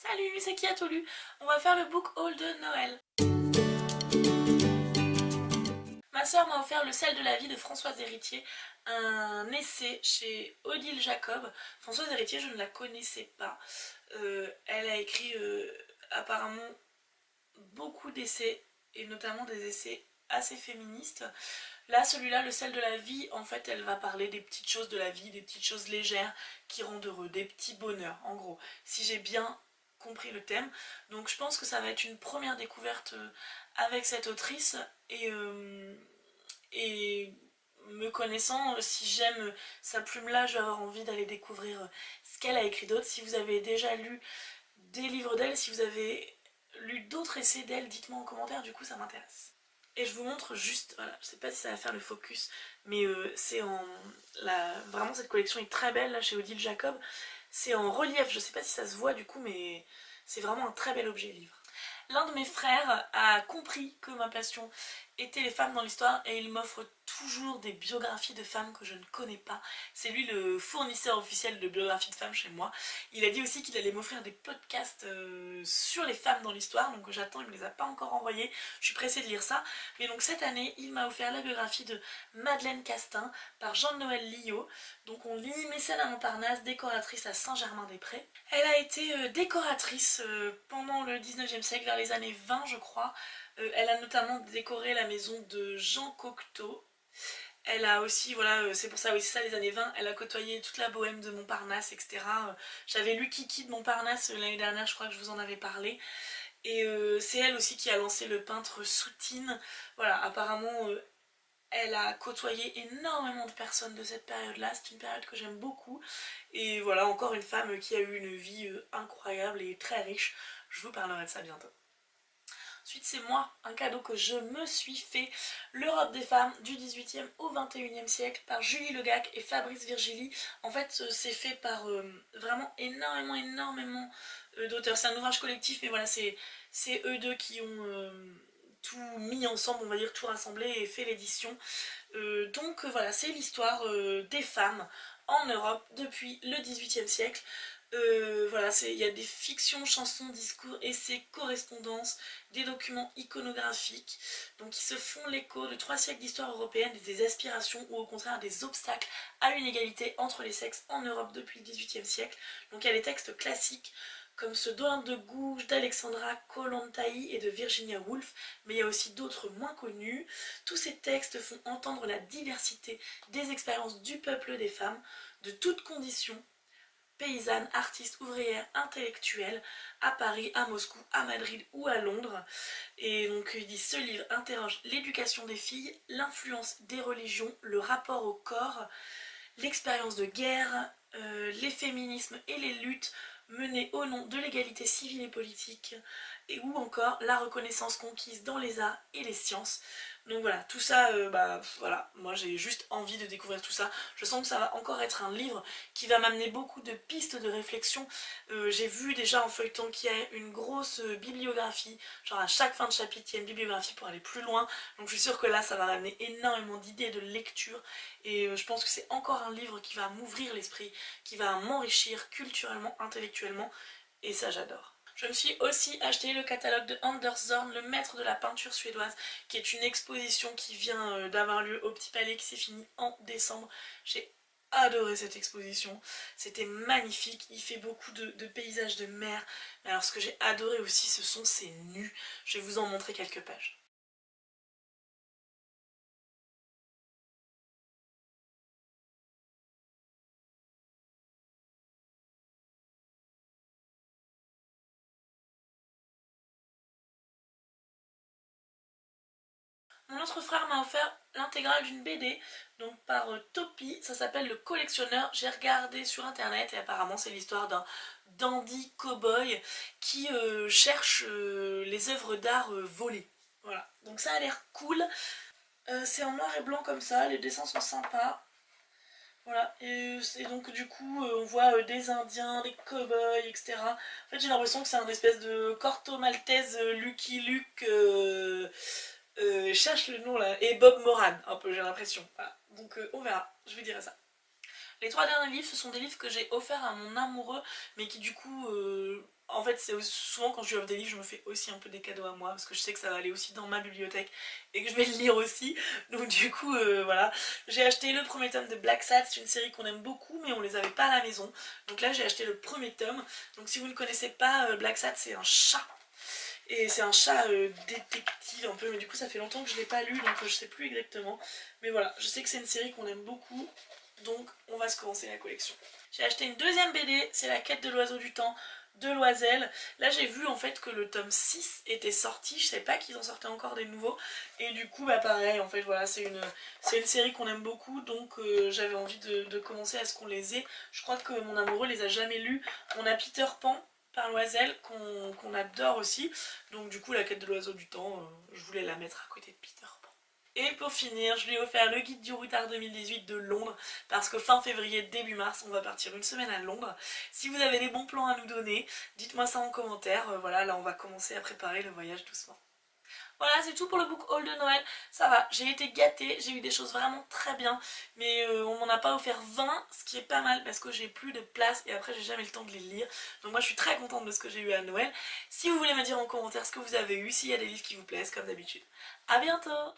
Salut, c'est qui a tout lu? On va faire le book haul de Noël. Ma soeur m'a offert Le sel de la vie de Françoise Héritier, un essai chez Odile Jacob. Françoise Héritier, je ne la connaissais pas. Elle a écrit apparemment beaucoup d'essais, et notamment des essais assez féministes. Là, celui-là, Le sel de la vie, en fait, elle va parler des petites choses de la vie, des petites choses légères qui rendent heureux, des petits bonheurs, en gros. Si j'ai bien compris le thème. Donc je pense que ça va être une première découverte avec cette autrice et me connaissant, si j'aime sa plume-là, je vais avoir envie d'aller découvrir ce qu'elle a écrit d'autre. Si vous avez déjà lu des livres d'elle, si vous avez lu d'autres essais d'elle, dites-moi en commentaire, du coup ça m'intéresse. Et je vous montre juste, voilà, je sais pas si ça va faire le focus, mais c'est en... Vraiment cette collection est très belle là chez Odile Jacob. C'est en relief, je sais pas si ça se voit du coup, mais c'est vraiment un très bel objet livre. L'un de mes frères a compris que ma passion était les femmes dans l'histoire et il m'offre toujours des biographies de femmes que je ne connais pas. C'est lui le fournisseur officiel de biographies de femmes chez moi. Il a dit aussi qu'il allait m'offrir des podcasts sur les femmes dans l'histoire, donc j'attends, il ne me les a pas encore envoyés. Je suis pressée de lire ça. Mais donc cette année, il m'a offert la biographie de Madeleine Castin par Jean-Noël Liot. Donc on lit mécène à Montparnasse, décoratrice à Saint-Germain-des-Prés. Elle a été décoratrice pendant le 19e siècle, vers les années 20 je crois. Elle a notamment décoré la maison de Jean Cocteau. Elle a aussi, voilà, c'est pour ça, oui, c'est ça les années 20, elle a côtoyé toute la bohème de Montparnasse, etc. J'avais lu Kiki de Montparnasse l'année dernière, je crois que je vous en avais parlé. Et c'est elle aussi qui a lancé le peintre Soutine. Voilà, apparemment, elle a côtoyé énormément de personnes de cette période-là, c'est une période que j'aime beaucoup. Et voilà, encore une femme qui a eu une vie incroyable et très riche. Je vous parlerai de ça bientôt. Ensuite, c'est moi, un cadeau que je me suis fait, l'Europe des femmes du 18e au 21e siècle par Julie Legac et Fabrice Virgili. En fait, c'est fait par vraiment énormément d'auteurs. C'est un ouvrage collectif, mais voilà, c'est eux deux qui ont tout mis ensemble, on va dire tout rassemblé et fait l'édition. Donc voilà, c'est l'histoire des femmes en Europe depuis le 18e siècle. Voilà, il y a des fictions, chansons, discours, essais, correspondances, des documents iconographiques, donc qui se font l'écho de 3 siècles d'histoire européenne, des aspirations ou au contraire des obstacles à une égalité entre les sexes en Europe depuis le 18e siècle. Donc il y a des textes classiques comme ceux d'Olympe de Gouges, d'Alexandra Kollontai et de Virginia Woolf, mais il y a aussi d'autres moins connus. Tous ces textes font entendre la diversité des expériences du peuple des femmes, de toutes conditions, paysannes, artistes, ouvrières, intellectuelles, à Paris, à Moscou, à Madrid ou à Londres. Et donc il dit ce livre interroge l'éducation des filles, l'influence des religions, le rapport au corps, l'expérience de guerre, les féminismes et les luttes menées au nom de l'égalité civile et politique, et ou encore la reconnaissance conquise dans les arts et les sciences. Donc voilà, tout ça, bah voilà, moi j'ai juste envie de découvrir tout ça. Je sens que ça va encore être un livre qui va m'amener beaucoup de pistes de réflexion. J'ai vu déjà en feuilleton qu'il y a une grosse bibliographie, genre à chaque fin de chapitre il y a une bibliographie pour aller plus loin. Donc je suis sûre que là ça va m'amener énormément d'idées de lecture et je pense que c'est encore un livre qui va m'ouvrir l'esprit, qui va m'enrichir culturellement, intellectuellement, et ça j'adore. Je me suis aussi acheté le catalogue de Anders Zorn, le maître de la peinture suédoise, qui est une exposition qui vient d'avoir lieu au Petit Palais, qui s'est finie en décembre. J'ai adoré cette exposition, c'était magnifique, il fait beaucoup de paysages de mer, mais alors ce que j'ai adoré aussi ce sont ses nus, je vais vous en montrer quelques pages. Mon autre frère m'a offert l'intégrale d'une BD, donc par Topi, ça s'appelle Le Collectionneur. J'ai regardé sur internet et apparemment c'est l'histoire d'un dandy cow-boy qui cherche les œuvres d'art volées. Voilà, donc ça a l'air cool. C'est en noir et blanc comme ça, les dessins sont sympas. Voilà, et donc du coup on voit des indiens, des cow-boys, etc. En fait j'ai l'impression que c'est un espèce de Corto Maltese Lucky Luke cherche le nom là, et Bob Moran, un peu j'ai l'impression. Voilà. Donc on verra, je vous dirai ça. Les 3 derniers livres, ce sont des livres que j'ai offerts à mon amoureux, mais qui du coup, en fait c'est souvent quand je lui offre des livres, je me fais aussi un peu des cadeaux à moi parce que je sais que ça va aller aussi dans ma bibliothèque et que je vais le lire aussi. Donc du coup, voilà. J'ai acheté le premier tome de Black Sad, c'est une série qu'on aime beaucoup mais on les avait pas à la maison. Donc là j'ai acheté le premier tome. Donc si vous ne connaissez pas, Black Sad c'est un chat. Et c'est un chat détective un peu, mais du coup ça fait longtemps que je l'ai pas lu, donc je sais plus exactement. Mais voilà, je sais que c'est une série qu'on aime beaucoup, donc on va se commencer la collection. J'ai acheté une deuxième BD, c'est La quête de l'oiseau du temps de Loisel. Là j'ai vu en fait que le tome 6 était sorti, je sais pas qu'ils en sortaient encore des nouveaux. Et du coup bah pareil, en fait voilà, c'est une série qu'on aime beaucoup, donc j'avais envie de commencer à ce qu'on les ait. Je crois que mon amoureux les a jamais lus. On a Peter Pan par Loisel qu'on adore aussi. Donc du coup la quête de l'oiseau du temps, je voulais la mettre à côté de Peter Pan. Et pour finir, je lui ai offert le guide du routard 2018 de Londres parce que fin février, début mars, on va partir une semaine à Londres. Si vous avez des bons plans à nous donner, dites-moi ça en commentaire. Voilà, là on va commencer à préparer le voyage doucement. Voilà, c'est tout pour le book haul de Noël. Ça va, j'ai été gâtée, j'ai eu des choses vraiment très bien, mais on m'en a pas offert 20, ce qui est pas mal parce que j'ai plus de place et après j'ai jamais le temps de les lire. Donc moi je suis très contente de ce que j'ai eu à Noël. Si vous voulez me dire en commentaire ce que vous avez eu, s'il y a des livres qui vous plaisent comme d'habitude. A bientôt!